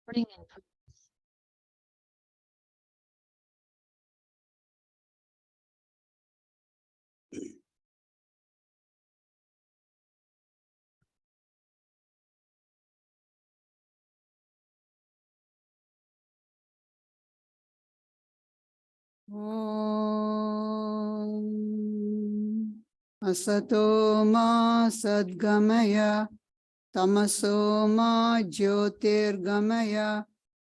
putting in place. Om Asato ma sadgamaya tamaso ma jyotirgamaya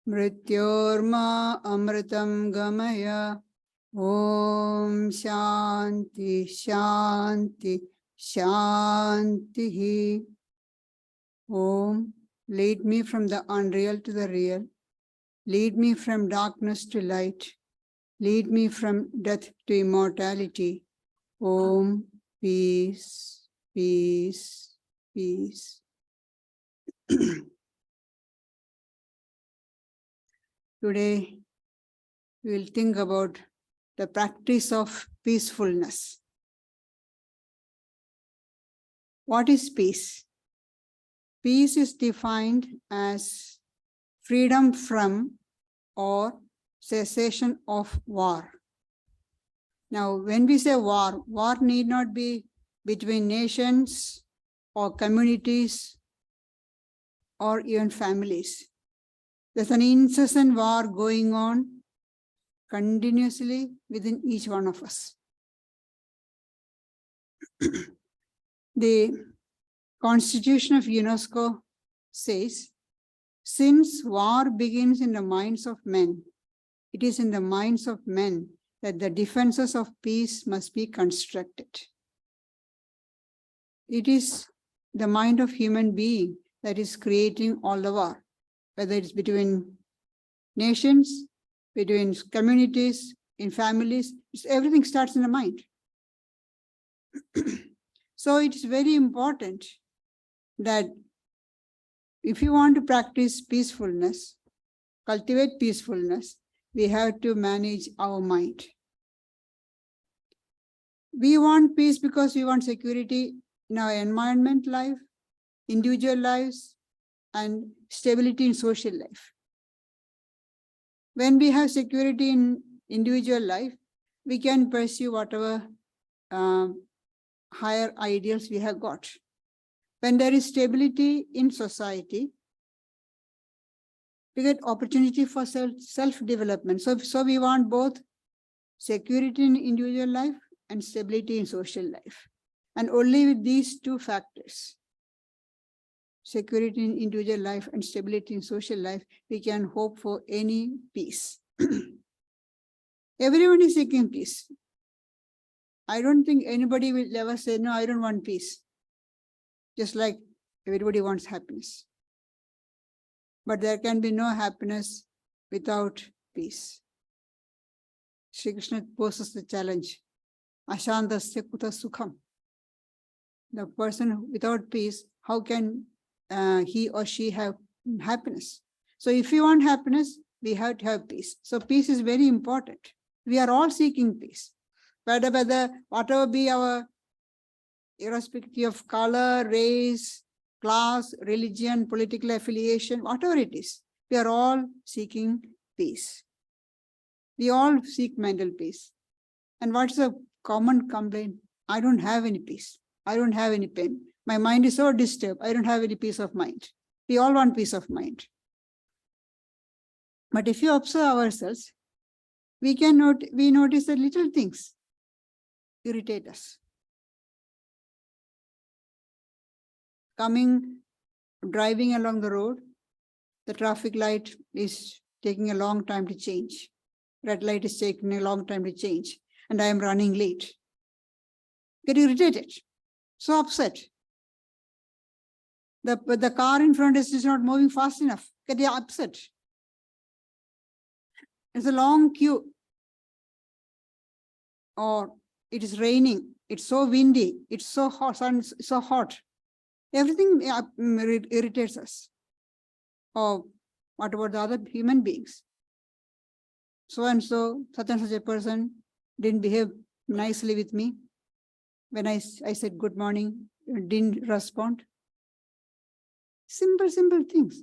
mrityorma amritam gamaya. Om Shanti Shanti Shanti. Om, lead me from the unreal to the real. Lead me from darkness to light. Lead me from death to immortality. Om, peace, peace, peace. Today, we will think about the practice of peacefulness. What is peace? Peace is defined as freedom from or cessation of war. Now, when we say war, war need not be between nations or communities or even families. There's an incessant war going on continuously within each one of us. The Constitution of UNESCO says, since war begins in the minds of men, it is in the minds of men that the defenses of peace must be constructed. It is the mind of human being that is creating all the war, whether it's between nations, between communities, in families, everything starts in the mind. So it's very important that if you want to practice peacefulness, cultivate peacefulness, we have to manage our mind. We want peace because we want security in our environment life, individual lives, and stability in social life. When we have security in individual life, we can pursue whatever higher ideals we have got. When there is stability in society, we get opportunity for self-development. So we want both security in individual life and stability in social life. And only with these two factors, security in individual life and stability in social life, we can hope for any peace. Everyone is seeking peace. I don't think anybody will ever say, no, I don't want peace. Just like everybody wants happiness. But there can be no happiness without peace. Shri Krishna poses the challenge. Ashantasya kuta sukham. The person without peace, how can he or she have happiness? So if we want happiness, we have to have peace. So peace is very important. We are all seeking peace. Whatever be our, irrespective of color, race, class, religion, political affiliation, whatever it is, we are all seeking peace. We all seek mental peace. And what's the common complaint? I don't have any peace. I don't have any pain. My mind is so disturbed. I don't have any peace of mind. We all want peace of mind. But if you observe ourselves, we notice that little things irritate us. Driving along the road, the traffic light is taking a long time to change. Red light is taking a long time to change. And I am running late. Get irritated, so upset. The car in front is not moving fast enough. Get upset. It's a long queue. Or it is raining. It's so windy. It's so hot. Sun so hot. Everything irritates us. Or what about the other human beings? So and so, such and such a person didn't behave nicely with me. When I said good morning, didn't respond. Simple things.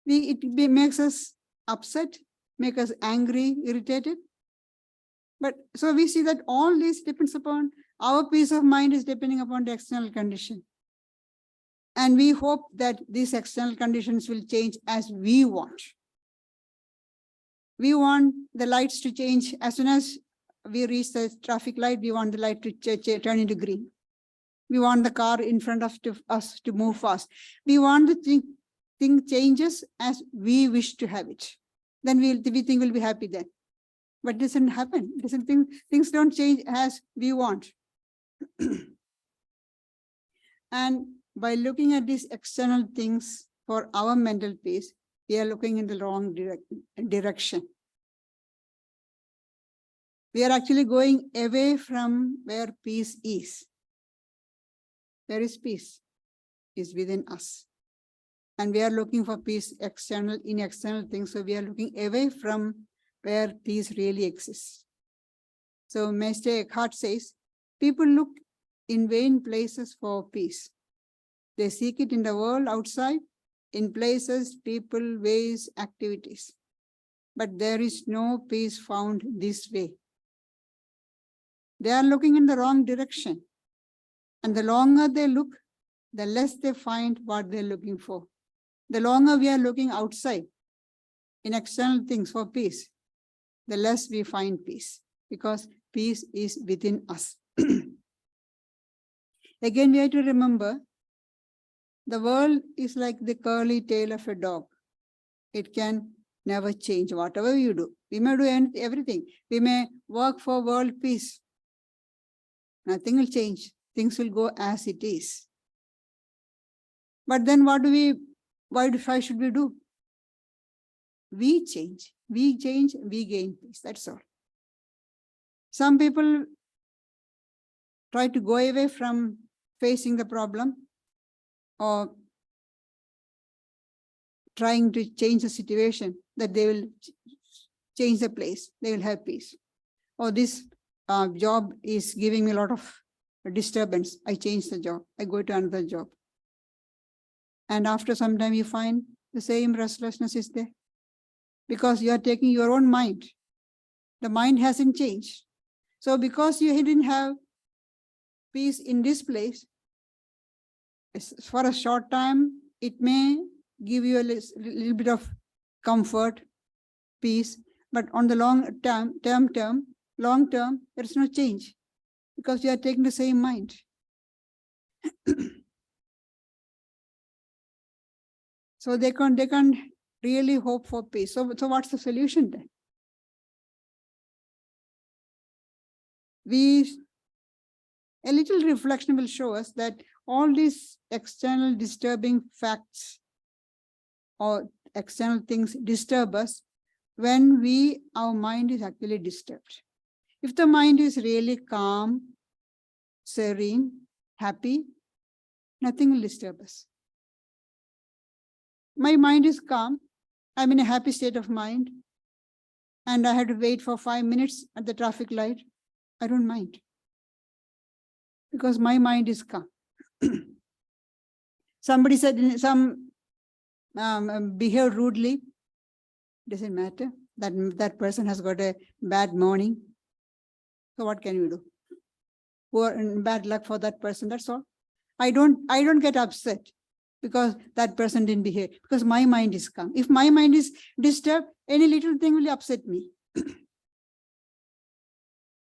it makes us upset, make us angry, irritated. But so we see that all this depends upon our peace of mind is depending upon the external condition. And we hope that these external conditions will change as we want. We want the lights to change. As soon as we reach the traffic light, we want the light to turn into green. We want the car in front of us to move fast. We want the thing changes as we wish to have it. Then we think we'll be happy then. But it doesn't happen. Things don't change as we want. And by looking at these external things for our mental peace, we are looking in the wrong direction. We are actually going away from where peace is. Where is peace? Is within us. And we are looking for peace in external things. So we are looking away from where peace really exists. So Master Eckhart says, people look in vain places for peace. They seek it in the world outside, in places, people, ways, activities. But there is no peace found this way. They are looking in the wrong direction. And the longer they look, the less they find what they're looking for. The longer we are looking outside, in external things for peace, the less we find peace, because peace is within us. Again, we have to remember, the world is like the curly tail of a dog. It can never change, whatever you do. We may do everything. We may work for world peace. Nothing will change. Things will go as it is. But then why should we do? We change. We change, we gain peace. That's all. Some people try to go away from facing the problem or trying to change the situation, that they will change the place, they will have peace. Or this job is giving me a lot of disturbance. I change the job. I go to another job. And after some time, you find the same restlessness is there. Because you are taking your own mind. The mind hasn't changed. So because you didn't have peace in this place, for a short time, it may give you a little bit of comfort, peace, but on the long term, there is no change because you are taking the same mind. So they can't really hope for peace. So what's the solution then? A little reflection will show us that all these external disturbing facts or external things disturb us when our mind is actually disturbed. If the mind is really calm, serene, happy, nothing will disturb us. My mind is calm. I'm in a happy state of mind. And I had to wait for 5 minutes at the traffic light. I don't mind. Because my mind is calm. Somebody said some behave rudely. Doesn't matter. That person has got a bad morning. So what can you do? Poor and bad luck for that person. That's all. I don't get upset because that person didn't behave, because my mind is calm. If my mind is disturbed, any little thing will upset me.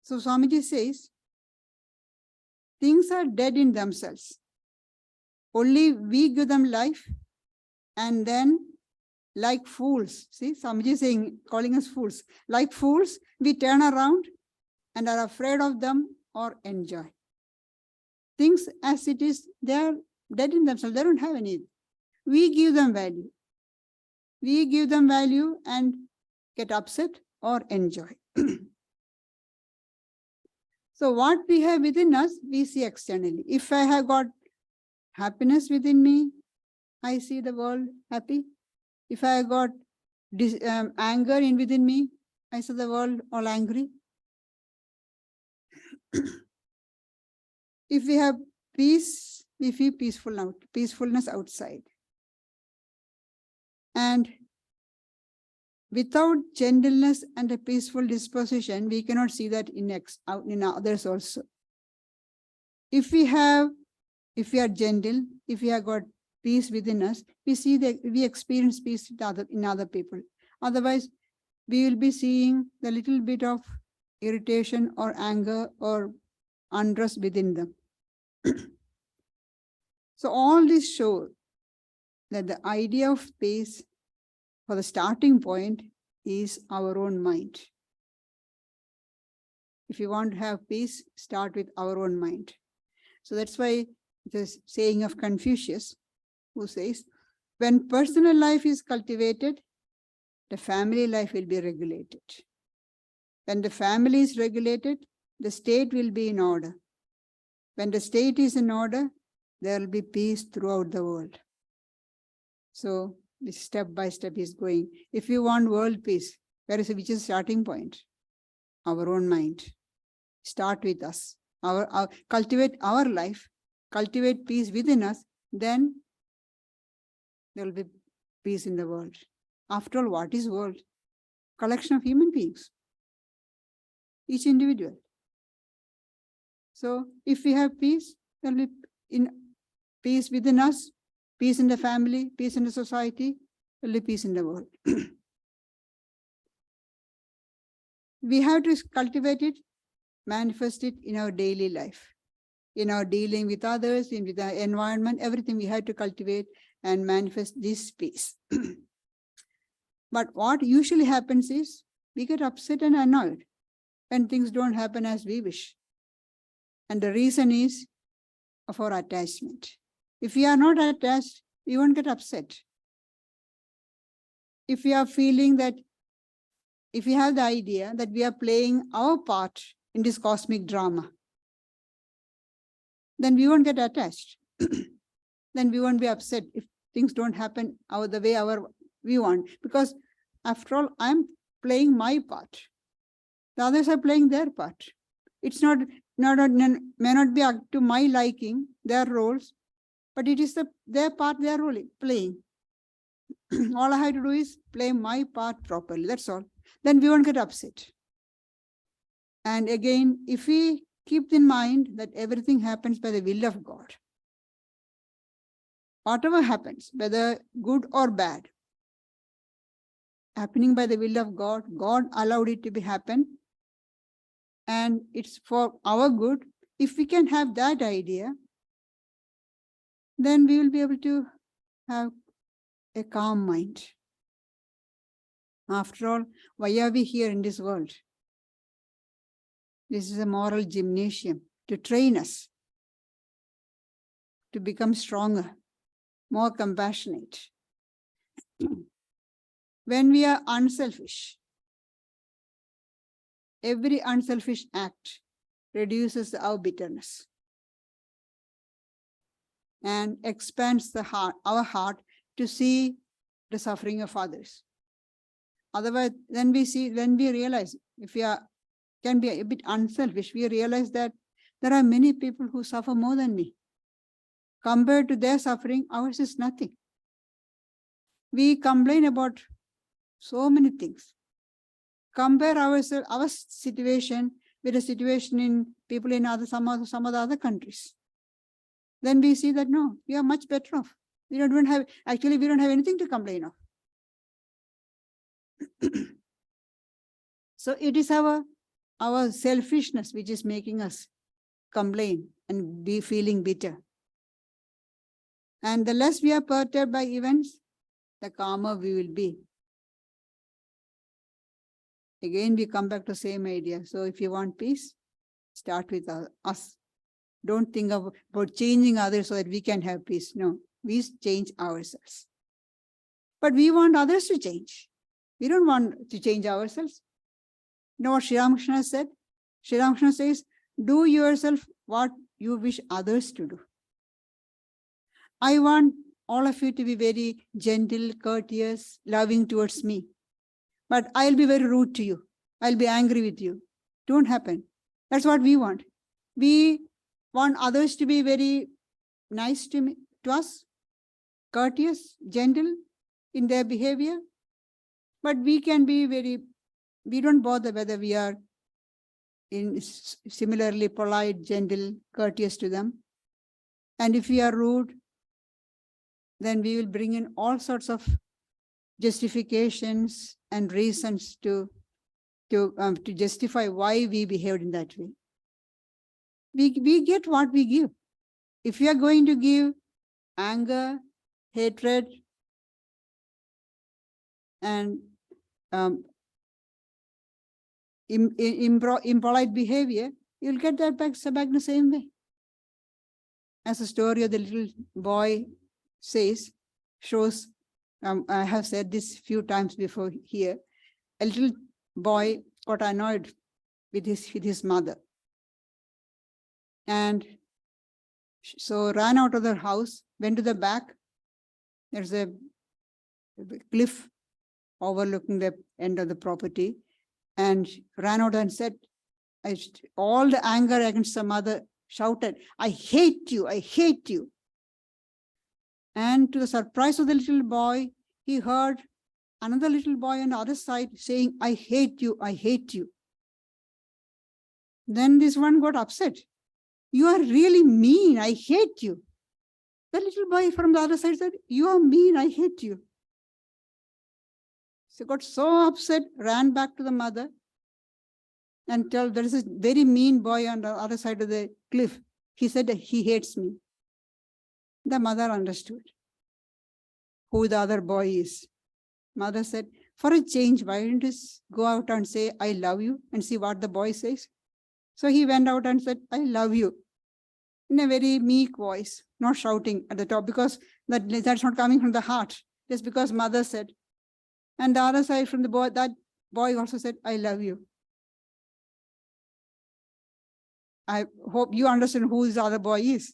So Swamiji says, things are dead in themselves. Only we give them life, and then like fools, see, Swamiji is saying, calling us fools. Like fools, we turn around and are afraid of them or enjoy. Things as it is, they are dead in themselves. They don't have any. We give them value. We give them value and get upset or enjoy. So what we have within us, we see externally. If I have got happiness within me, I see the world happy. If I have got anger within me, I see the world all angry. If we have peace, we feel peacefulness outside. And without gentleness and a peaceful disposition, we cannot see that in others also. If we are gentle, if we have got peace within us, we experience peace in other people. Otherwise, we will be seeing the little bit of irritation or anger or unrest within them. So all this shows that the idea of peace for the starting point is our own mind. If you want to have peace, start with our own mind. So that's why the saying of Confucius, who says, when personal life is cultivated, the family life will be regulated. When the family is regulated, the state will be in order. When the state is in order, there will be peace throughout the world. So this step by step is going. If you want world peace, which is the starting point? Our own mind. Start with us. Cultivate our life, cultivate peace within us, then there will be peace in the world. After all, what is world? Collection of human beings, each individual. So if we have peace, there will be peace within us, peace in the family, peace in the society, there will be peace in the world. We have to cultivate it, manifest it in our daily life, in our dealing with others, with the environment, everything we have to cultivate and manifest this peace. But what usually happens is we get upset and annoyed when things don't happen as we wish. And the reason is of our attachment. If we are not attached, we won't get upset. If we are feeling that, if we have the idea that we are playing our part in this cosmic drama, then we won't get attached. Then we won't be upset if things don't happen the way we want. Because after all, I'm playing my part. The others are playing their part. It's may not be up to my liking, their roles, but it is their part they are playing. All I have to do is play my part properly, that's all. Then we won't get upset. And again, if we keep in mind that everything happens by the will of God, whatever happens, whether good or bad, happening by the will of God, God allowed it to happen, and it's for our good. If we can have that idea, then we will be able to have a calm mind. After all, why are we here in this world? This is a moral gymnasium to train us to become stronger, more compassionate. When we are unselfish, every unselfish act reduces our bitterness and expands our heart to see the suffering of others. Otherwise, when we realize, if we can be a bit unselfish, we realize that there are many people who suffer more than me. Compared to their suffering, ours is nothing. We complain about so many things. Compare our situation with the situation in people in some of the other countries. Then we see that no, we are much better off. We don't have anything to complain of. So it is our selfishness which is making us complain and be feeling bitter. And the less we are perturbed by events, the calmer we will be. Again, we come back to the same idea. So if you want peace, start with us. Don't think about changing others so that we can have peace. No, we change ourselves. But we want others to change. We don't want to change ourselves. You know what Sri Ramakrishna said? Sri Ramakrishna says, do yourself what you wish others to do. I want all of you to be very gentle, courteous, loving towards me. But I'll be very rude to you. I'll be angry with you. Don't happen. That's what we want. We want others to be very nice to us, courteous, gentle. in their behavior. But we can be we don't bother whether we are similarly polite, gentle, courteous to them. And if we are rude, then we will bring in all sorts of justifications and reasons to justify why we behaved in that way. We get what we give. If we are going to give anger, hatred, and impolite behavior, you'll get that back the same way. As the story of the little boy shows, I have said this few times before here, a little boy got annoyed with his mother. And so ran out of the house, went to the back. There's a cliff overlooking the end of the property, and ran out and said, all the anger against the mother, shouted, "I hate you, I hate you." And to the surprise of the little boy, he heard another little boy on the other side saying, "I hate you, I hate you." Then this one got upset. "You are really mean, I hate you." The little boy from the other side said, "You are mean, I hate you." So got so upset, ran back to the mother and told, "There is a very mean boy on the other side of the cliff. He said that he hates me." The mother understood who the other boy is. Mother said, "For a change, why don't you go out and say, 'I love you,' and see what the boy says?" So he went out and said, "I love you," in a very meek voice, not shouting at the top, because that's not coming from the heart, just because mother said. And the other side from the boy, that boy also said, "I love you." I hope you understand who this other boy is.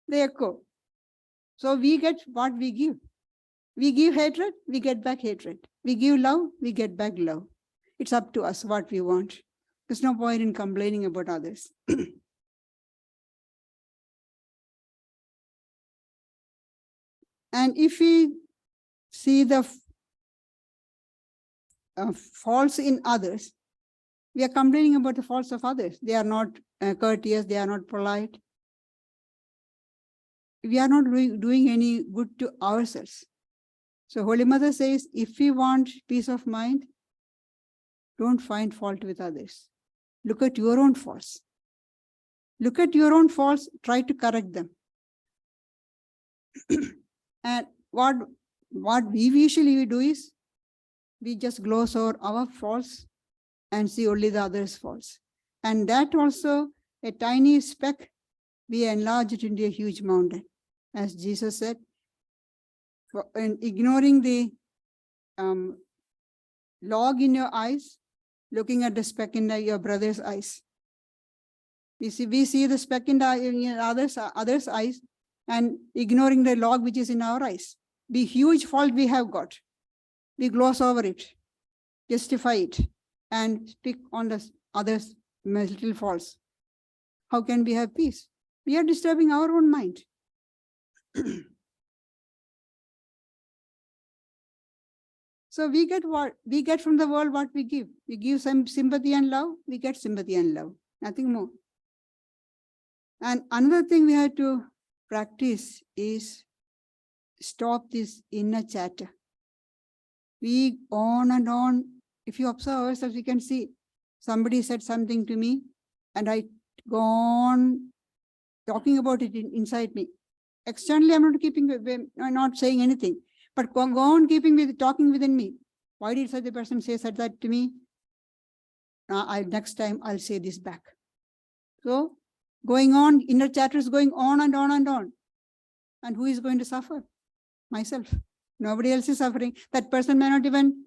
The echo. So we get what we give. We give hatred, we get back hatred. We give love, we get back love. It's up to us what we want. There's no point in complaining about others. And if we see the faults in others, we are complaining about the faults of others. They are not courteous, they are not polite. We are not doing any good to ourselves. So Holy Mother says, if we want peace of mind, don't find fault with others. Look at your own faults. Look at your own faults, try to correct them. And what we usually do is, we just gloss over our faults and see only the others' faults. And that also, a tiny speck, we enlarge it into a huge mountain. As Jesus said, in ignoring the log in your eyes, looking at the speck in your brother's eyes. We see the speck in others' eyes and ignoring the log which is in our eyes. The huge fault we have got, we gloss over it, justify it, and stick on the others' little faults. How can we have peace? We are disturbing our own mind. So we get from the world what we give. We give some sympathy and love, we get sympathy and love, nothing more. And another thing we have to practice is stop this inner chatter. We on and on. If you observe ourselves, we can see somebody said something to me and I go on talking about it inside me. Externally, I'm not saying anything, but go on talking within me. Why did such a person say that to me? Next time I'll say this back. So going on, inner chatter is going on and on and on. And who is going to suffer? Myself. Nobody else is suffering. That person may not even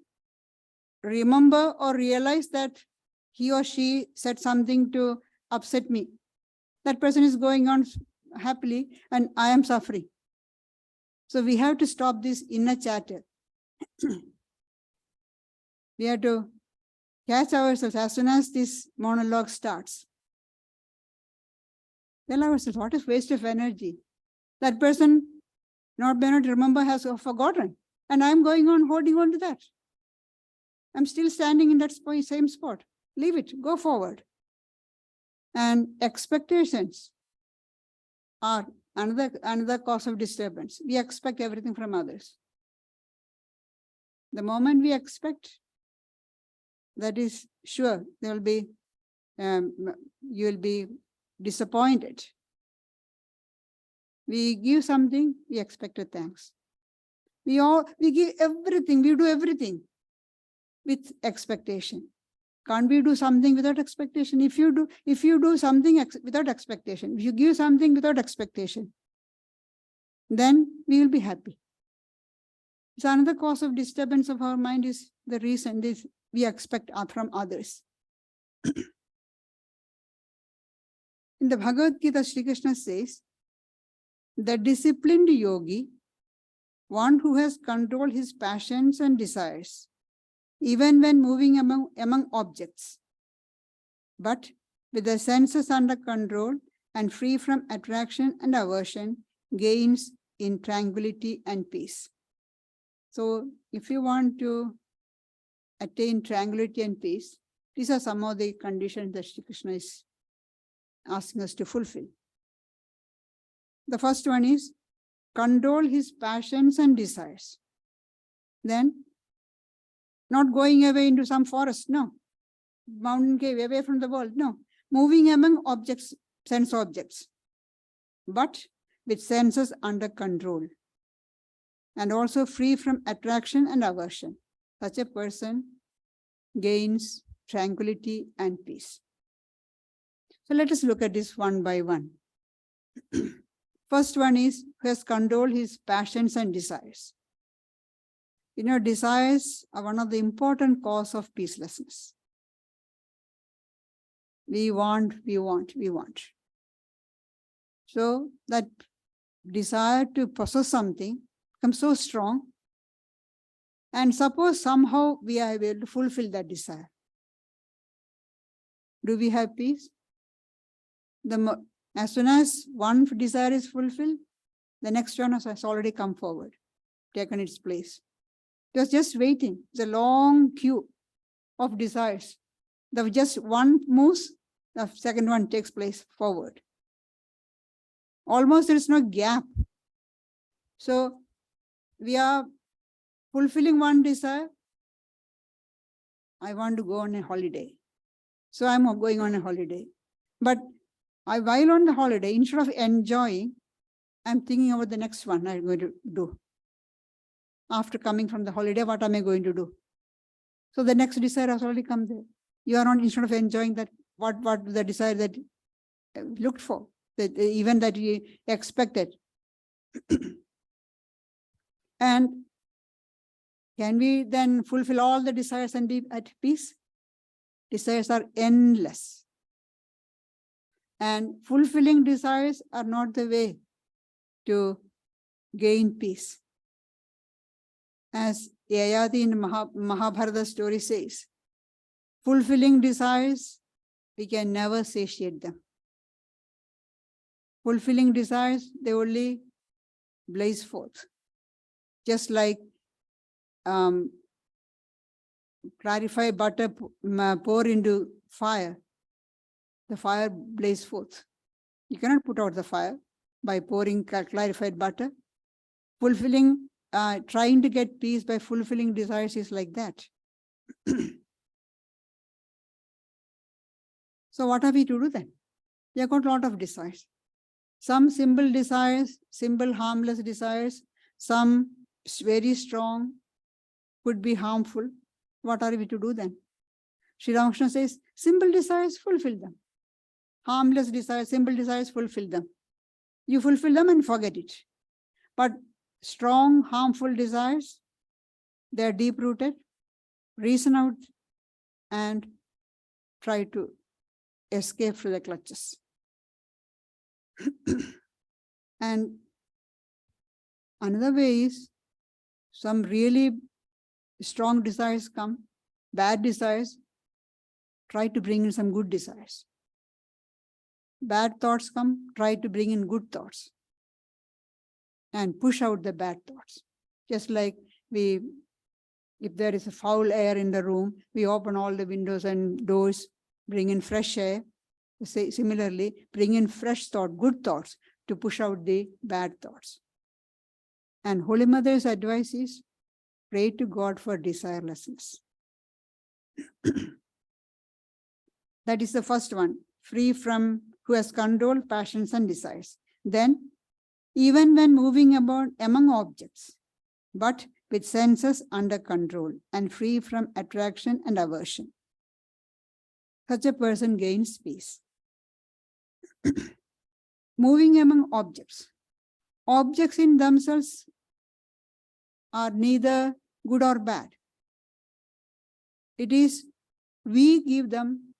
remember or realize that he or she said something to upset me. That person is going on happily and I am suffering. So we have to stop this inner chatter. We have to catch ourselves as soon as this monologue starts. Tell ourselves, what is waste of energy? That person Not may not remember, has forgotten. And I'm going on holding on to that. I'm still standing in that same spot. Leave it, go forward. And expectations are another cause of disturbance. We expect everything from others. The moment we expect, that is sure, there will be, you will be disappointed. We give something, we expect a thanks. We give everything, we do everything with expectation. Can't we do something without expectation? If you do something without expectation, if you give something without expectation, then we will be happy. So another cause of disturbance of our mind is the reason this we expect from others. In the Bhagavad Gita, Sri Krishna says, the disciplined yogi, one who has controlled his passions and desires, even when moving among objects, but with the senses under control and free from attraction and aversion, gains in tranquility and peace. So if you want to attain tranquility and peace, these are some of the conditions that Sri Krishna is asking us to fulfill. The first one is control his passions and desires. Then, not going away into some forest, no. Mountain cave, away from the world, no. Moving among objects, sense objects, but with senses under control. And also free from attraction and aversion. Such a person gains tranquility and peace. So let us look at this one by one. First one is who has controlled his passions and desires. You know, desires are one of the important cause of peacelessness. We want. So that desire to possess something becomes so strong. And suppose somehow we are able to fulfill that desire. Do we have peace? As soon as one desire is fulfilled, the next one has already come forward, taken its place. It was just waiting. It's a long queue of desires. The just one moves, the second one takes place forward. Almost there is no gap. So we are fulfilling one desire. I want to go on a holiday. So I'm going on a holiday. But while on the holiday, instead of enjoying, I'm thinking about the next one I'm going to do. After coming from the holiday, what am I going to do? So the next desire has already come there. You are not, instead of enjoying that, what the desire that looked for, the event that you expected. And can we then fulfill all the desires and be at peace? Desires are endless. And fulfilling desires are not the way to gain peace. As Yayati in Mahabharata story says, fulfilling desires, we can never satiate them. Fulfilling desires, they only blaze forth. Just like clarified butter pour into fire, the fire blazes forth. You cannot put out the fire by pouring clarified butter. Fulfilling, trying to get peace by fulfilling desires is like that. So what are we to do then? We have got a lot of desires. Some simple desires, simple harmless desires, some very strong, could be harmful. What are we to do then? Sri Ramakrishna says, simple desires, fulfill them. Harmless desires, simple desires, fulfill them. You fulfill them and forget it. But strong, harmful desires, they are deep-rooted. Reason out and try to escape through the clutches. And another way is, some really strong desires come, bad desires, try to bring in some good desires. Bad thoughts come, try to bring in good thoughts. and push out the bad thoughts. Just like if there is a foul air in the room, we open all the windows and doors, bring in fresh air. Similarly, bring in fresh thought, good thoughts, to push out the bad thoughts. And Holy Mother's advice is, pray to God for desirelessness. That is the first one, free from who has controlled passions and desires. Then, even when moving about among objects, but with senses under control and free from attraction and aversion, such a person gains peace. Moving among objects. Objects in themselves are neither good or bad. It is we give them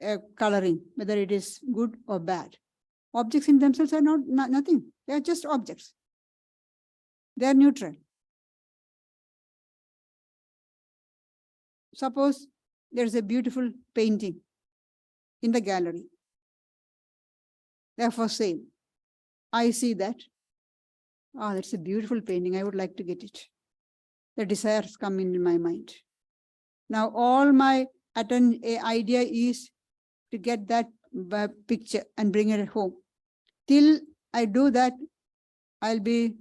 a coloring, whether it is good or bad. Objects in themselves are nothing. They are just objects. They are neutral. Suppose there is a beautiful painting in the gallery. They are for sale. I see that. Oh, that's a beautiful painting. I would like to get it. The desires come in my mind. Now, all my idea is to get that picture and bring it home. Till I do that, I'll be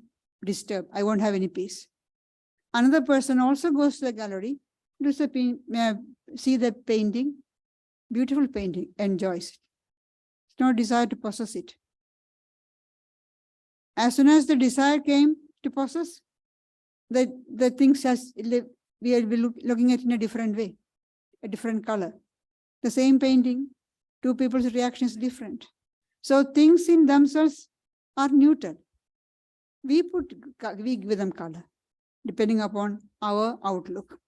disturbed. I won't have any peace. Another person also goes to the gallery, see the painting, beautiful painting, enjoys it. No desire to possess it. As soon as the desire came to possess, the things we will be looking at in a different way, a different color. The same painting, two people's reaction is different. So things in themselves are neutral. We give them color, depending upon our outlook.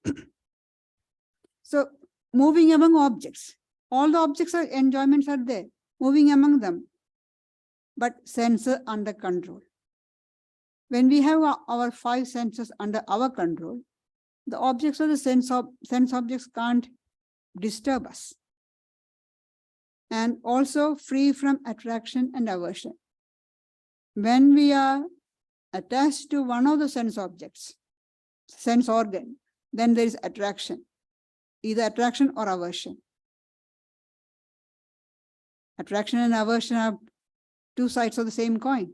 So moving among objects, all the objects are enjoyments are there, moving among them, but senses under control. When we have our five senses under our control, the objects of the sense objects can't disturb us. And also free from attraction and aversion. When we are attached to one of the sense objects, sense organ, then there is attraction, either attraction or aversion. Attraction and aversion are two sides of the same coin.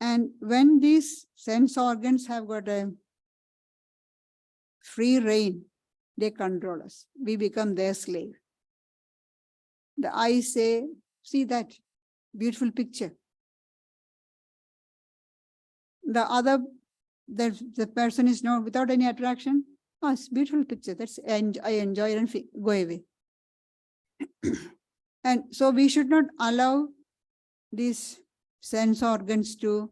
And when these sense organs have got a free reign, they control us. We become their slave. The eyes say, see that beautiful picture. The person is not without any attraction. Oh, it's a beautiful picture. I enjoy it and go away. And so we should not allow these sense organs to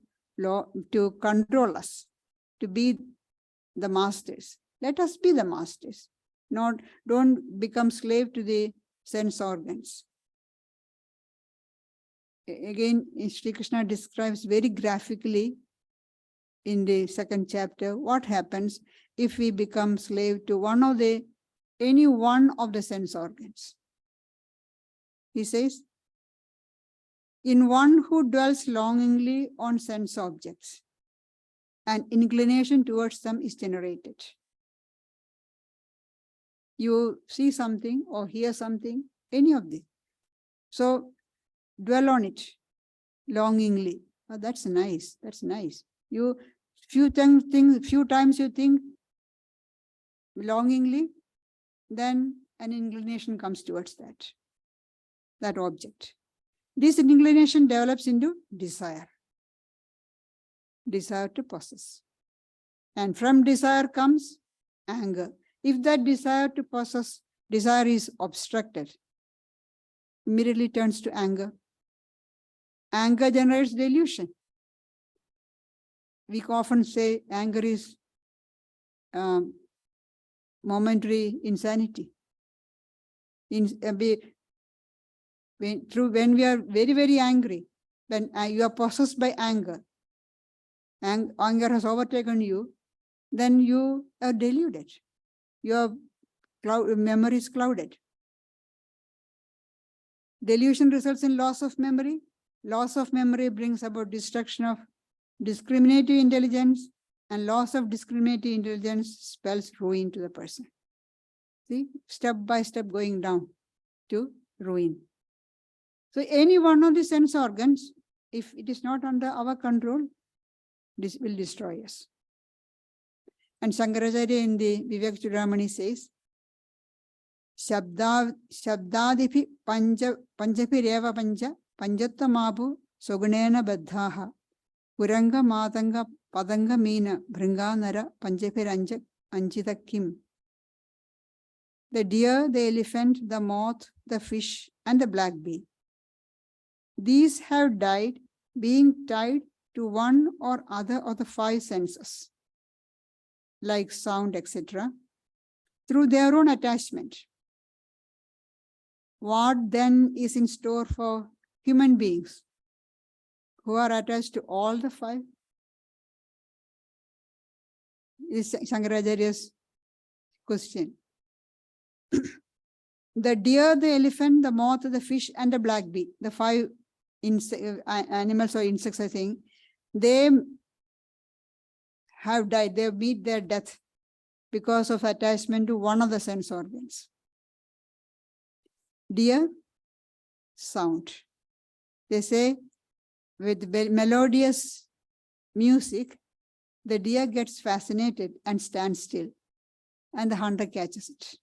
control us, to be the masters. Let us be the masters. Don't become slave to the sense organs. Again, Sri Krishna describes very graphically in the second chapter what happens if we become slave to any one of the sense organs. He says, in one who dwells longingly on sense objects, an inclination towards them is generated. You see something or hear something, any of this. So dwell on it longingly. Oh, that's nice. That's nice. Few times you think longingly, then an inclination comes towards that object. This inclination develops into desire to possess. And from desire comes anger. If that desire to possess, desire is obstructed, immediately turns to anger. Anger generates delusion. We often say anger is momentary insanity. When we are very, very angry, when you are possessed by anger, and anger has overtaken you, then you are deluded. Your memory is clouded. Delusion results in loss of memory. Loss of memory brings about destruction of discriminative intelligence, and loss of discriminative intelligence spells ruin to the person. See, step by step going down to ruin. So any one of the sense organs, if it is not under our control, this will destroy us. And Shankaracharya in the Vivek Chudamani says, Shabdadipi panjapireva panja panjattamabu sogunena baddhaha Puranga matanga padanga meena bhringanara panjapiranja anjita kim. The deer, the elephant, the moth, the fish, and the black bee. These have died being tied to one or other of the five senses, like sound, etc., through their own attachment. What then is in store for human beings who are attached to all the five? Is Shankaracharya's question. The deer, the elephant, the moth, the fish, and the black bee, the five animals or insects, I think, they have died, they meet their death because of attachment to one of the sense organs. Deer, sound. They say with melodious music, the deer gets fascinated and stands still, and the hunter catches it.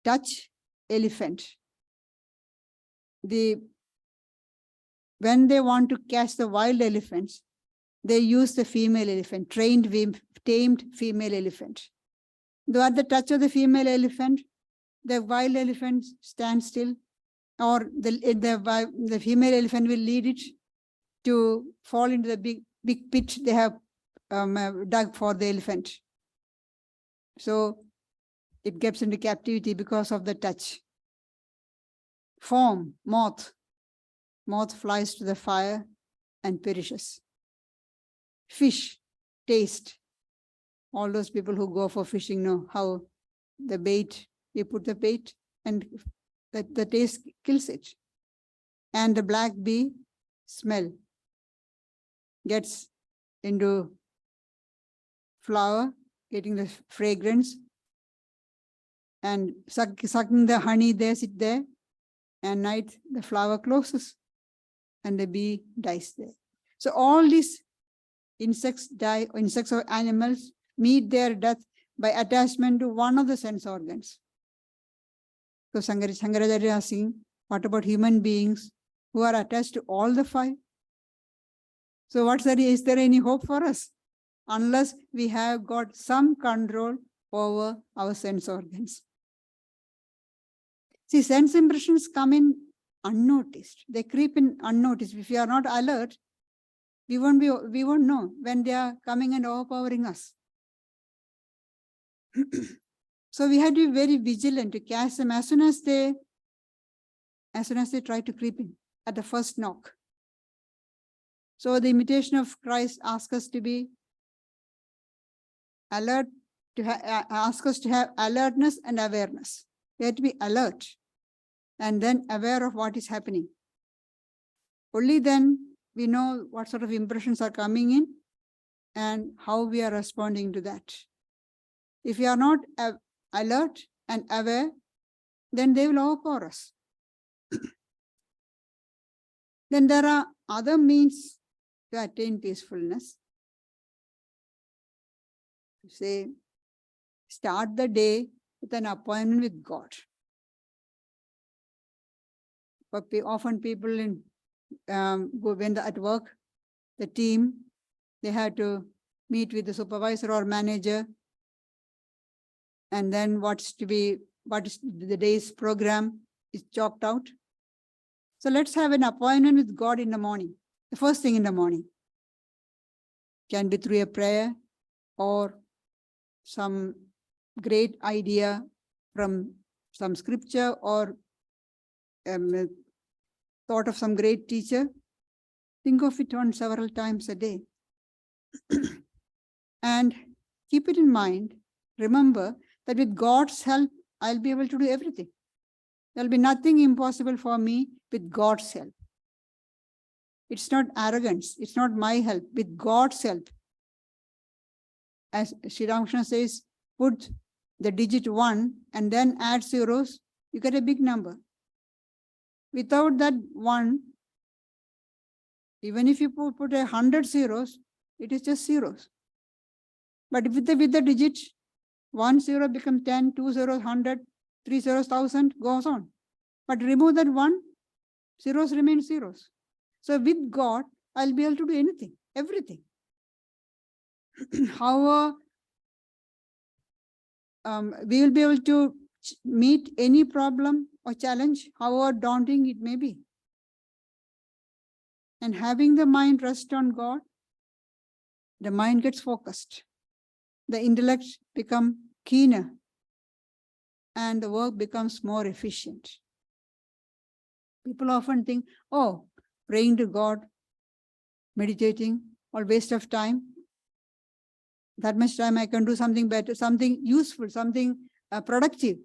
Touch, elephant. When they want to catch the wild elephants, they use the female elephant, tamed female elephant. Though at the touch of the female elephant, the wild elephant stands still, or the female elephant will lead it to fall into the big pit they have dug for the elephant. So it gets into captivity because of the touch. Form, moth. Moth flies to the fire and perishes. Fish, taste. All those people who go for fishing know how the bait, you put the bait and the taste kills it. And the black bee, smell. Gets into flower, getting the fragrance, and sucking the honey there, sit there, and night the flower closes and the bee dies there. So all these insects die, insects or animals meet their death by attachment to one of the sense organs. So Shankaracharya is asking, what about human beings who are attached to all the five? So is there any hope for us? Unless we have got some control over our sense organs. See, sense impressions come in unnoticed. They creep in unnoticed. If we are not alert, we won't know when they are coming and overpowering us. So we have to be very vigilant to catch them as soon as they try to creep in at the first knock. So the imitation of Christ asks us to be alert, ask us to have alertness and awareness. We have to be alert and then aware of what is happening. Only then we know what sort of impressions are coming in and how we are responding to that. If we are not alert and aware, then they will overpower us. Then there are other means to attain peacefulness. Say, start the day with an appointment with God. But often people at work, the team, they have to meet with the supervisor or manager, and then what is the day's program is chalked out. So let's have an appointment with God in the morning, the first thing in the morning. Can be through a prayer or some great idea from some scripture or thought of some great teacher. Think of it on several times a day. And keep it in mind. Remember that with God's help, I'll be able to do everything. There will be nothing impossible for me with God's help. It's not arrogance. It's not my help. With God's help. As Sri Ramakrishna says, put the digit 1 and then add zeros, you get a big number. Without that 1, even if you put 100 zeros, it is just zeros. But with the digit, 1 0 becomes 10, 2 zeros, 100, 3 zeros, 1000, goes on. But remove that 1, zeros remain zeros. So with God, I'll be able to do anything, everything. How we will be able to meet any problem or challenge, however daunting it may be. And having the mind rest on God, the mind gets focused. The intellect becomes keener and the work becomes more efficient. People often think, oh, praying to God, meditating, all waste of time. That much time I can do something better, something useful, something productive.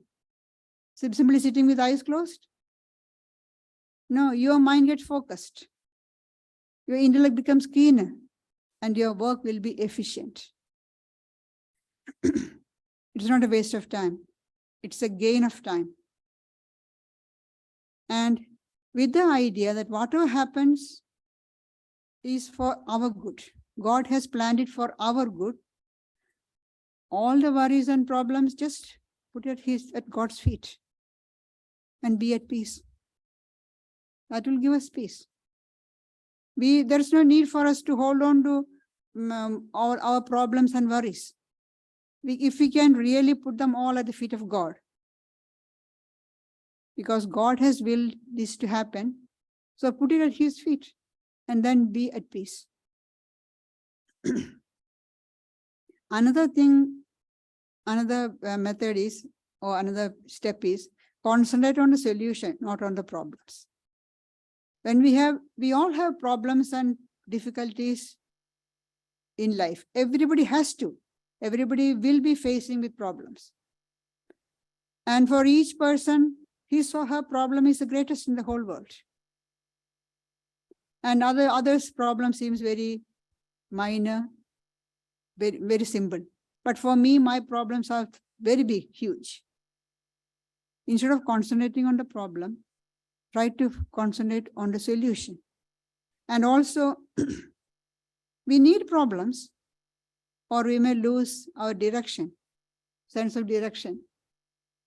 Simply sitting with eyes closed? No, your mind gets focused. Your intellect becomes keener and your work will be efficient. It's not a waste of time. It's a gain of time. And with the idea that whatever happens is for our good. God has planned it for our good. All the worries and problems, just put it at God's feet and be at peace. That will give us peace. There's no need for us to hold on to our problems and worries. If we can really put them all at the feet of God, because God has willed this to happen, so put it at his feet and then be at peace. Another thing, another method is, or another step is, concentrate on the solution, not on the problems. When we all have problems and difficulties in life. Everybody has to. Everybody will be facing with problems. And for each person, his or her problem is the greatest in the whole world. And others' problem seems very minor, very, very simple. But for me, my problems are very big, huge. Instead of concentrating on the problem, try to concentrate on the solution. And also, we need problems, or we may lose our direction, sense of direction.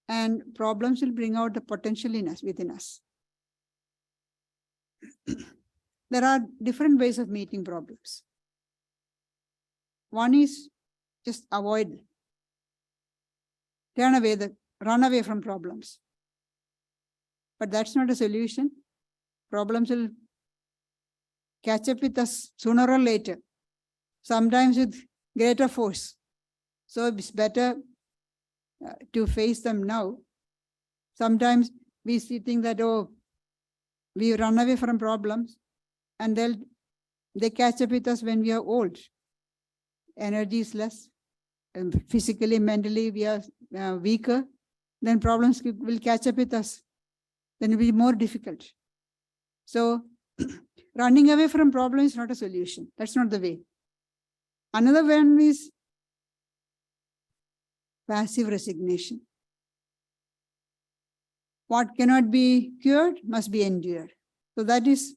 And problems will bring out the potential in us, within us. There are different ways of meeting problems. One is just avoid, run away from problems. But that's not a solution. Problems will catch up with us sooner or later, sometimes with greater force. So it's better to face them now. Sometimes we think that, oh, we run away from problems and they catch up with us when we are old. Energy is less, and physically, mentally we are weaker, then problems will catch up with us. Then it will be more difficult. So running away from problems is not a solution. That's not the way. Another one is passive resignation. What cannot be cured must be endured. So that is,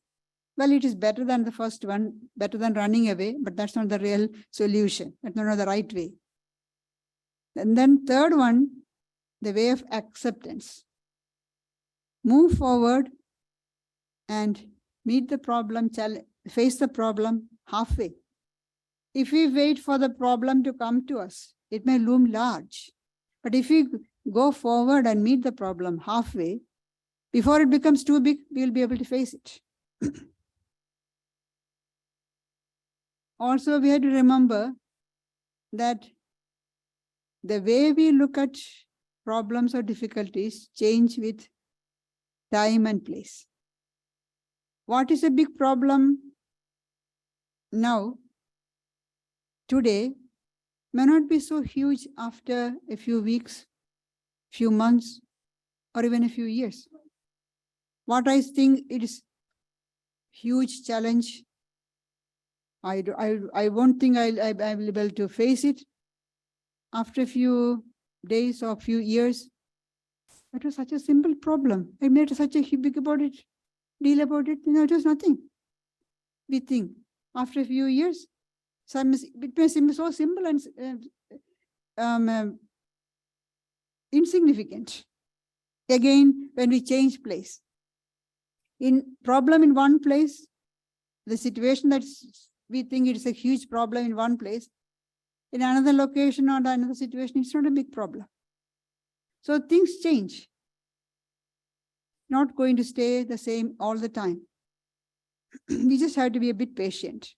well, it is better than the first one, better than running away, but that's not the real solution. That's not the right way. And then third one, the way of acceptance. Move forward and meet the problem, face the problem halfway. If we wait for the problem to come to us, it may loom large. But if we go forward and meet the problem halfway, before it becomes too big, we'll be able to face it. Also, we have to remember that the way we look at problems or difficulties change with time and place. What is a big problem now, today, may not be so huge after a few weeks, few months, or even a few years. What I think it is huge challenge. I won't think I will be able to face it after a few days or few years. It was such a simple problem. I made such a big about it, deal about it. It was nothing. We think after a few years, it may seem so simple and insignificant. Again, when we change place, in problem in one place, the situation that we think it is a huge problem in one place, in another location or another situation, it's not a big problem. So things change. Not going to stay the same all the time. We just have to be a bit patient.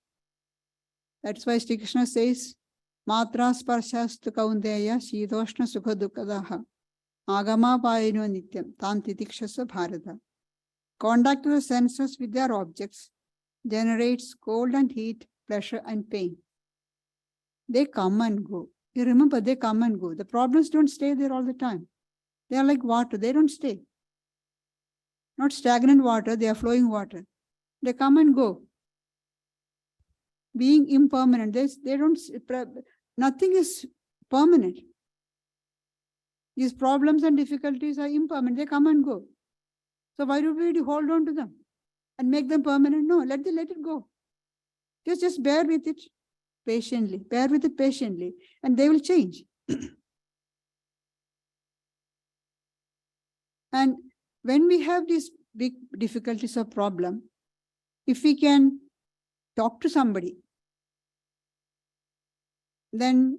That's why Sri Krishna says, Matra sparshasthu kaundeya shidoshna sukha dukkadaha agama payino nityam tam titikshasa bharata. Contact of the senses with their objects generates cold and heat, pleasure and pain. They come and go. You remember, they come and go. The problems don't stay there all the time. They are like water. They don't stay. Not stagnant water. They are flowing water. They come and go. Being impermanent. They don't. Nothing is permanent. These problems and difficulties are impermanent. They come and go. So why do we hold on to them and make them permanent? No, let it go. Just bear with it patiently. Bear with it patiently, and they will change. And when we have these big difficulties or problem, if we can talk to somebody, then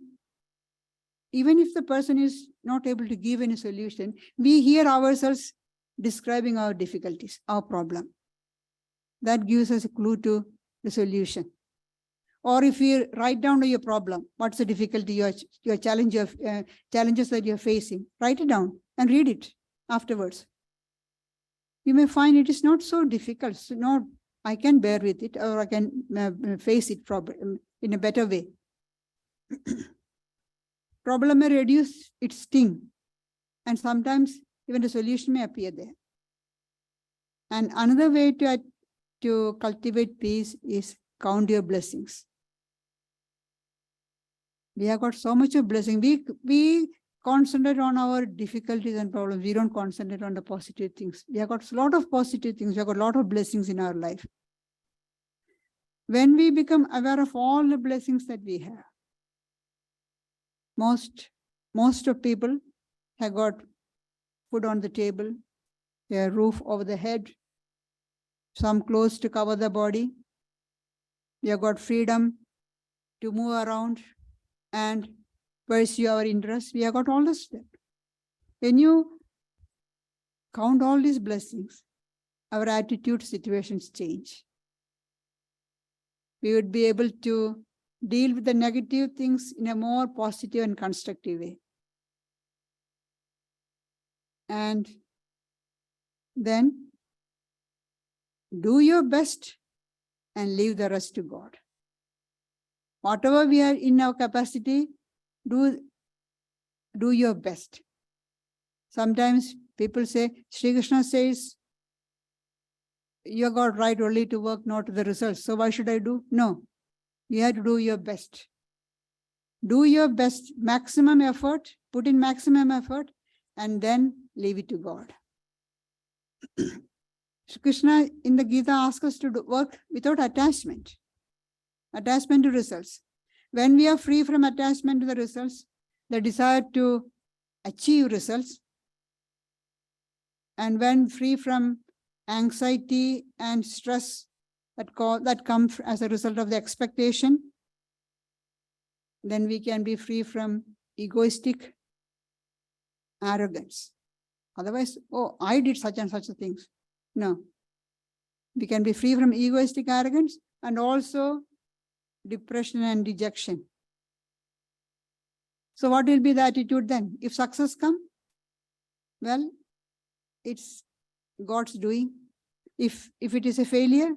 even if the person is not able to give any solution, we hear ourselves describing our difficulties, our problem. That gives us a clue to the solution. Or if you write down your problem, what's the difficulty, your challenge, challenges that you're facing, write it down and read it afterwards. You may find it is not so difficult. So I can bear with it, or I can face it in a better way. Problem may reduce its sting, and sometimes even the solution may appear there. And another way to cultivate peace is count your blessings. We have got so much of blessing. We concentrate on our difficulties and problems. We don't concentrate on the positive things. We have got a lot of positive things. We have got a lot of blessings in our life. When we become aware of all the blessings that we have, most of people have got food on the table, a roof over the head, some clothes to cover the body. We have got freedom to move around and pursue our interests. We have got all this. When you count all these blessings, our attitude, situations change. We would be able to deal with the negative things in a more positive and constructive way. And then do your best and leave the rest to God. Whatever we are in our capacity, do your best. Sometimes people say, Sri Krishna says, you got right only to work, not to the results. So why should I do? No, you have to do your best. Do your best, maximum effort, put in maximum effort, and then leave it to God. Krishna in the Gita asks us to work without attachment to results. When we are free from attachment to the results, the desire to achieve results, and when free from anxiety and stress that come as a result of the expectation, then we can be free from egoistic arrogance. Otherwise, oh, I did such and such things. No. We can be free from egoistic arrogance and also depression and dejection. So what will be the attitude then? If success comes, well, it's God's doing. If it is a failure,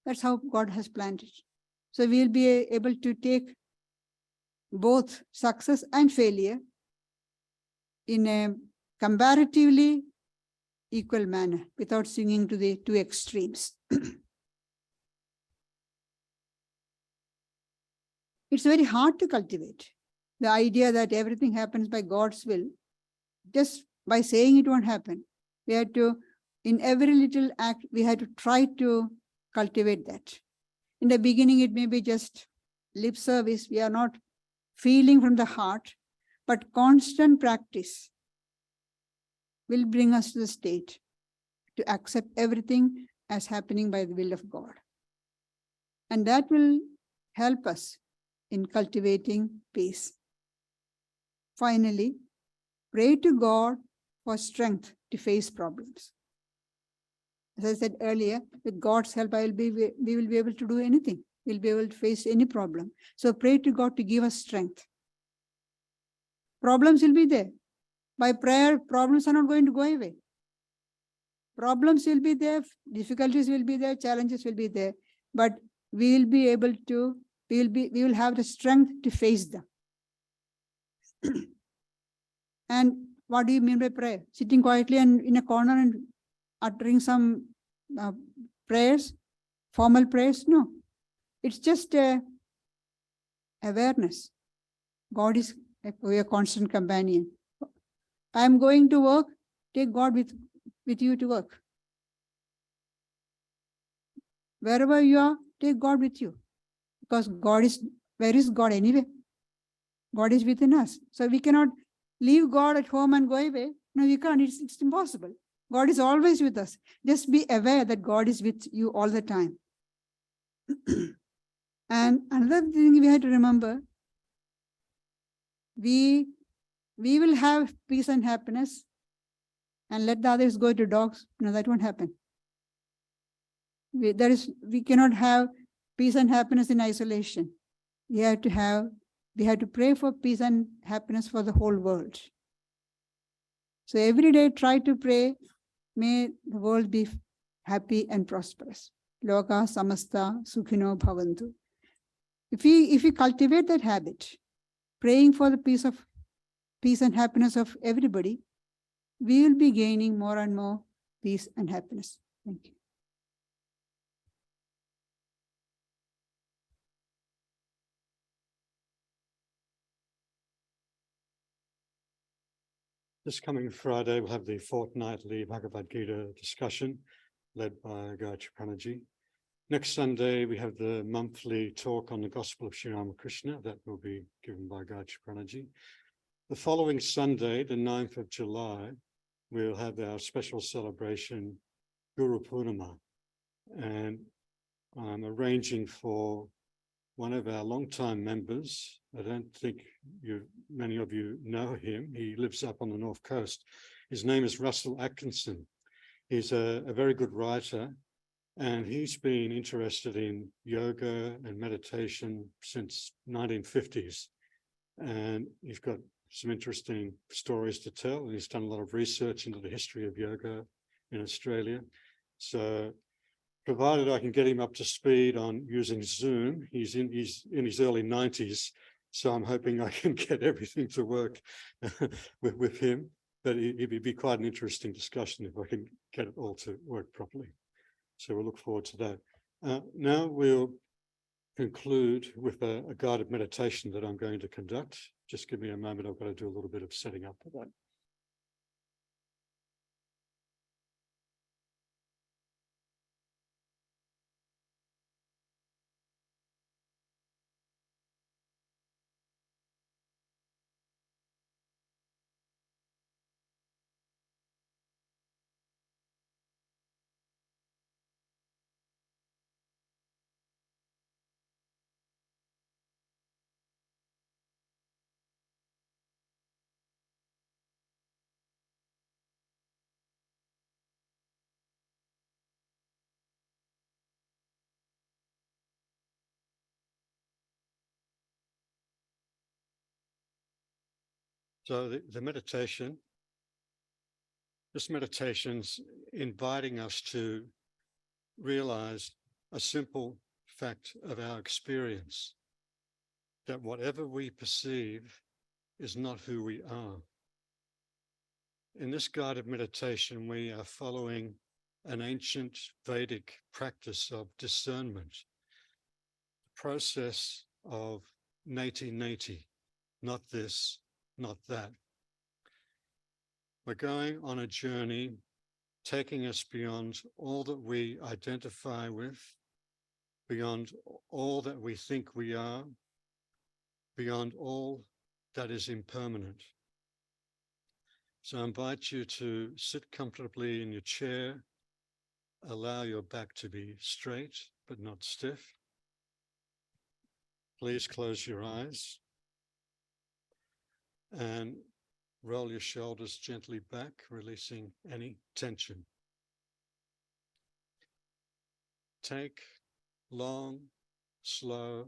that's how God has planned it. So we'll be able to take both success and failure in a comparatively equal manner without swinging to the two extremes. It's very hard to cultivate the idea that everything happens by God's will. Just by saying it won't happen. We had to, in every little act, we had to try to cultivate that. In the beginning, it may be just lip service. We are not feeling from the heart, but constant practice will bring us to the state to accept everything as happening by the will of God. And that will help us in cultivating peace. Finally, pray to God for strength to face problems. As I said earlier, with God's help, we will be able to do anything. We'll be able to face any problem. So pray to God to give us strength. Problems will be there. By prayer, problems are not going to go away. Problems will be there, difficulties will be there, challenges will be there, but we will be able to, we will have the strength to face them. And what do you mean by prayer? Sitting quietly and in a corner and uttering some prayers, formal prayers? No. It's just awareness. God is a constant companion. I'm going to work, take God with you to work. Wherever you are, take God with you. Because God is, where is God anyway? God is within us. So we cannot leave God at home and go away. No, you can't. It's impossible. God is always with us. Just be aware that God is with you all the time. And another thing we have to remember, we will have peace and happiness and let the others go to dogs. No, that won't happen. We cannot have peace and happiness in isolation. We have to pray for peace and happiness for the whole world. So every day try to pray, may the world be happy and prosperous. Loka samasta sukhino bhavantu. If we cultivate that habit, praying for the peace and happiness of everybody, we will be gaining more and more peace and happiness. Thank you. This coming Friday, we'll have the fortnightly Bhagavad Gita discussion led by Gayatriprana. Next Sunday, we have the monthly talk on the Gospel of Sri Ramakrishna that will be given by Gayatriprana. The following Sunday, the 9th of July, we'll have our special celebration, Guru Purnima. And I'm arranging for one of our longtime members. I don't think many of you know him. He lives up on the North Coast. His name is Russell Atkinson. He's a very good writer, and he's been interested in yoga and meditation since 1950s. And he's got some interesting stories to tell. And he's done a lot of research into the history of yoga in Australia. So provided I can get him up to speed on using Zoom, he's in his early 90s, so I'm hoping I can get everything to work with him. But it would be quite an interesting discussion if I can get it all to work properly. So we'll look forward to that. Now we'll conclude with a guided meditation that I'm going to conduct. Just give me a moment, I've got to do a little bit of setting up for that. So the meditation, this meditation's inviting us to realize a simple fact of our experience, that whatever we perceive is not who we are. In this guided meditation, we are following an ancient Vedic practice of discernment, the process of Neti Neti, not this, not that. We're going on a journey taking us beyond all that we identify with, beyond all that we think we are, beyond all that is impermanent. So I invite you to sit comfortably in your chair, allow your back to be straight but not stiff. Please close your eyes and roll your shoulders gently back, releasing any tension. Take long, slow,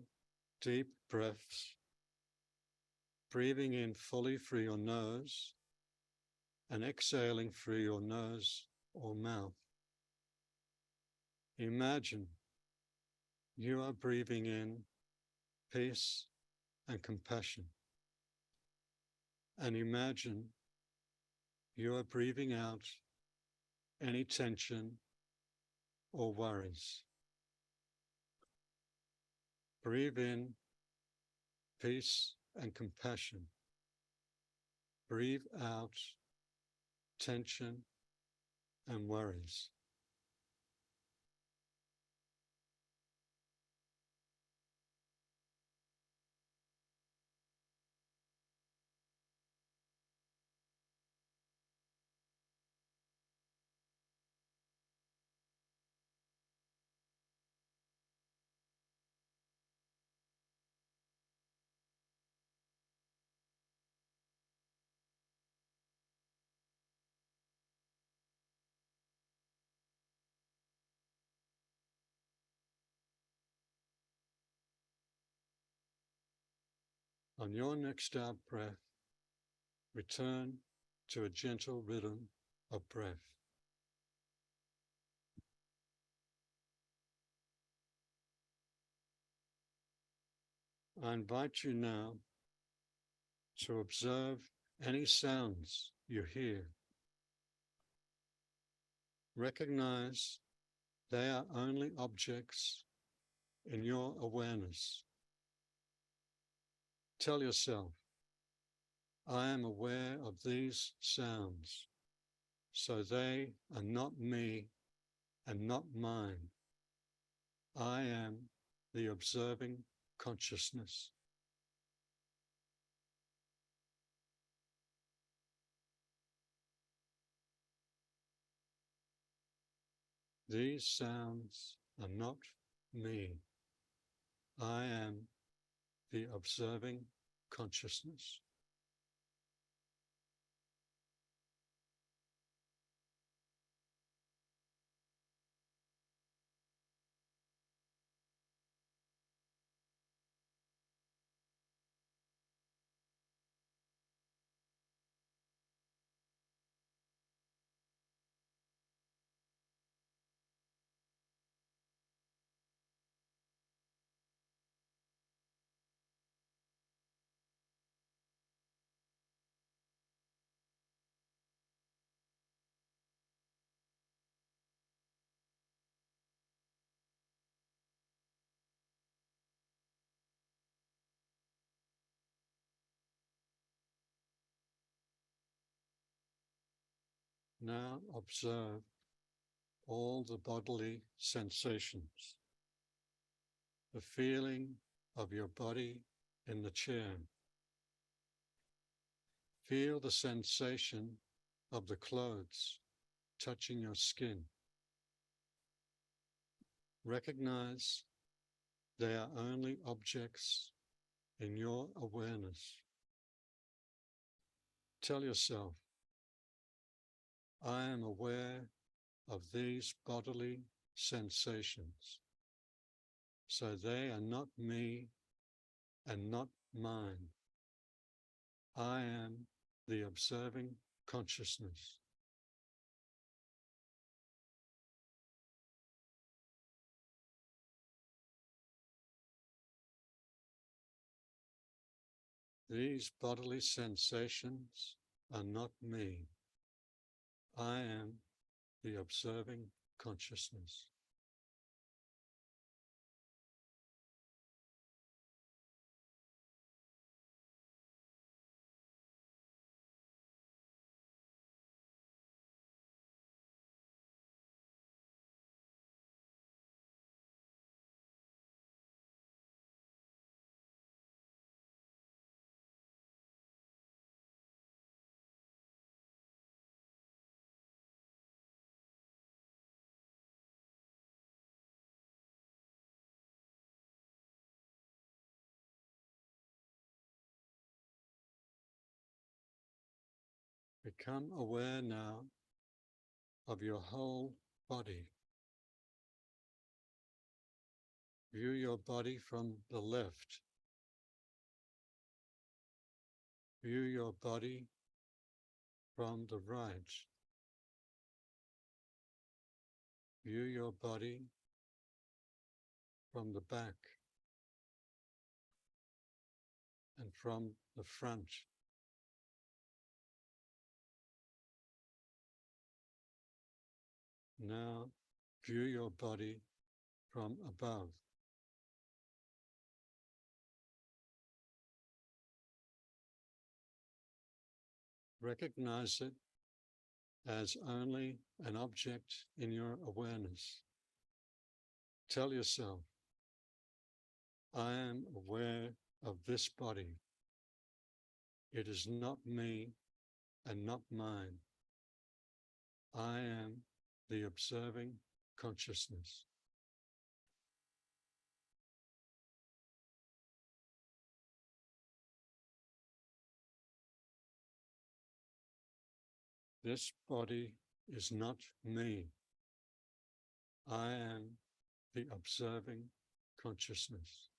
deep breaths, breathing in fully through your nose and exhaling through your nose or mouth. Imagine you are breathing in peace and compassion. And imagine you are breathing out any tension or worries. Breathe in peace and compassion. Breathe out tension and worries. On your next out breath, return to a gentle rhythm of breath. I invite you now to observe any sounds you hear. Recognize they are only objects in your awareness. Tell yourself, I am aware of these sounds, so they are not me and not mine. I am the observing consciousness. These sounds are not me. I am the observing consciousness. Now observe all the bodily sensations, the feeling of your body in the chair. Feel the sensation of the clothes touching your skin. Recognize they are only objects in your awareness. Tell yourself, I am aware of these bodily sensations, so they are not me and not mine. I am the observing consciousness. These bodily sensations are not me. I am the observing consciousness. Become aware now of your whole body. View your body from the left. View your body from the right. View your body from the back and from the front. Now view your body from above. Recognize it as only an object in your awareness. Tell yourself, I am aware of this body. It is not me and not mine. I am the observing consciousness. This body is not me. I am the observing consciousness.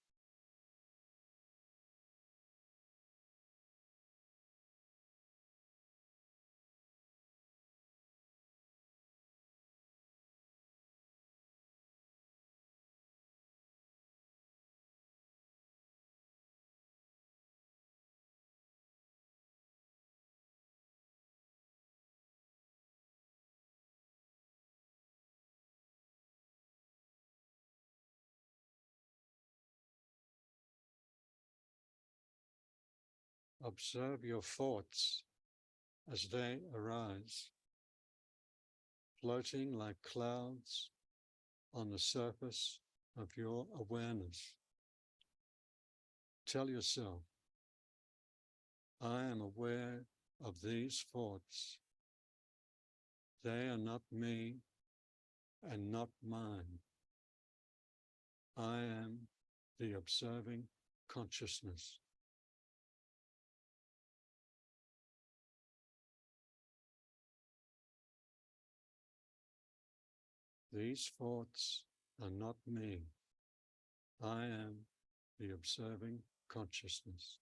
Observe your thoughts as they arise, floating like clouds on the surface of your awareness. Tell yourself, I am aware of these thoughts. They are not me and not mine. I am the observing consciousness. These thoughts are not me. I am the observing consciousness.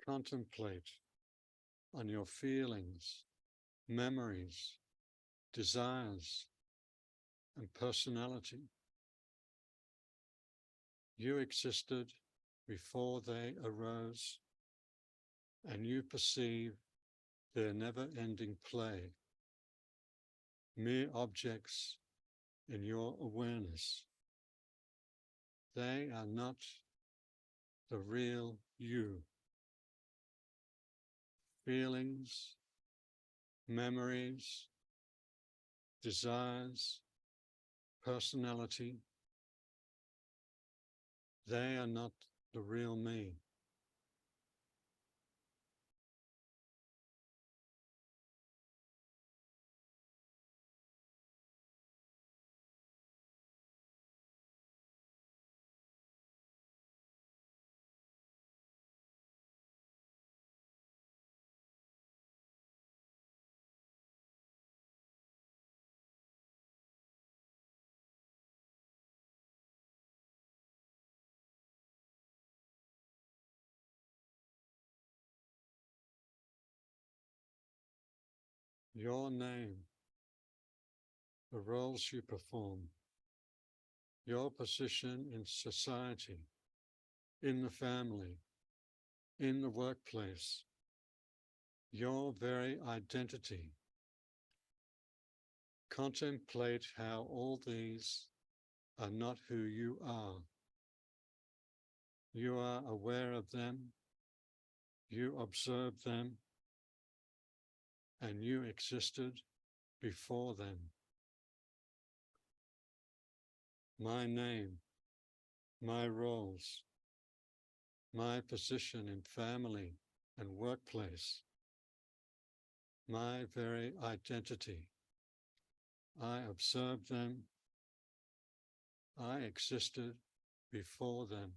Contemplate on your feelings, memories, desires, and personality. You existed before they arose, and you perceive their never-ending play, mere objects in your awareness. They are not the real you. Feelings, memories, desires, personality, they are not the real me. your name, the roles you perform, your position in society, in the family, in the workplace, your very identity. Contemplate how all these are not who you are. You are aware of them, you observe them, and you existed before them. My name, my roles, my position in family and workplace, my very identity. I observed them, I existed before them.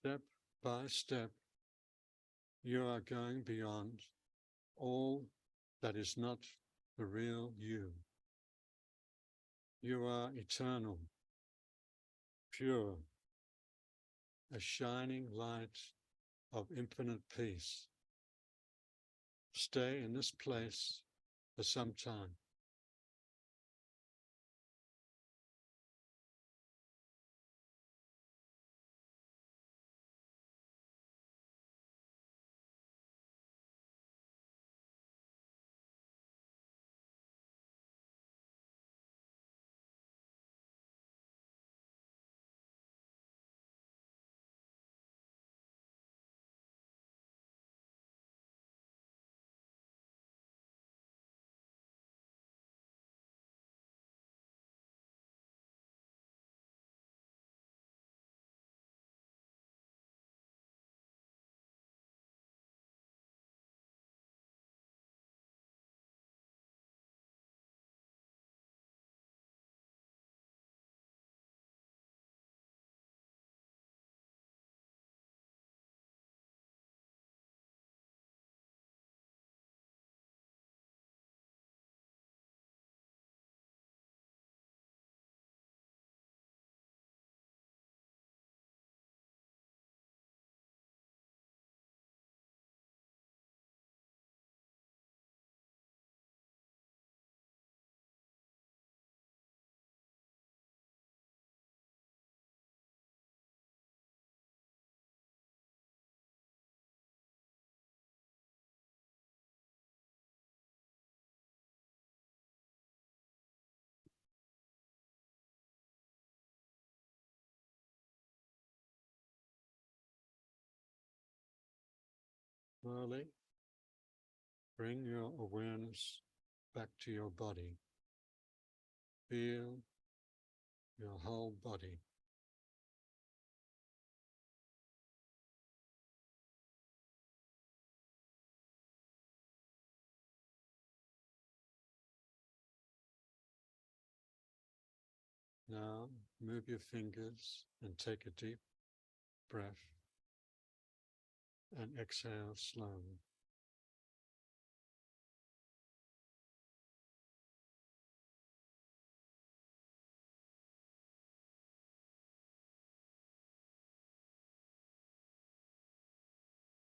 Step by step, you are going beyond all that is not the real you. You are eternal, pure, a shining light of infinite peace. Stay in this place for some time. Slowly bring your awareness back to your body. Feel your whole body. Now move your fingers and take a deep breath and exhale slowly.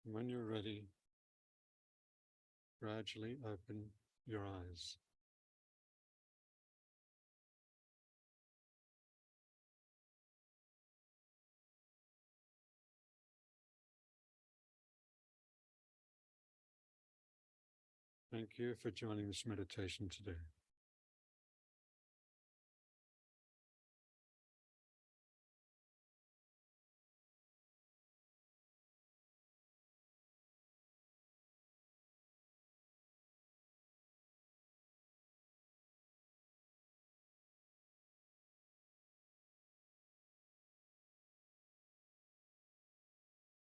When you're ready, gradually open your eyes. Thank you for joining this meditation today.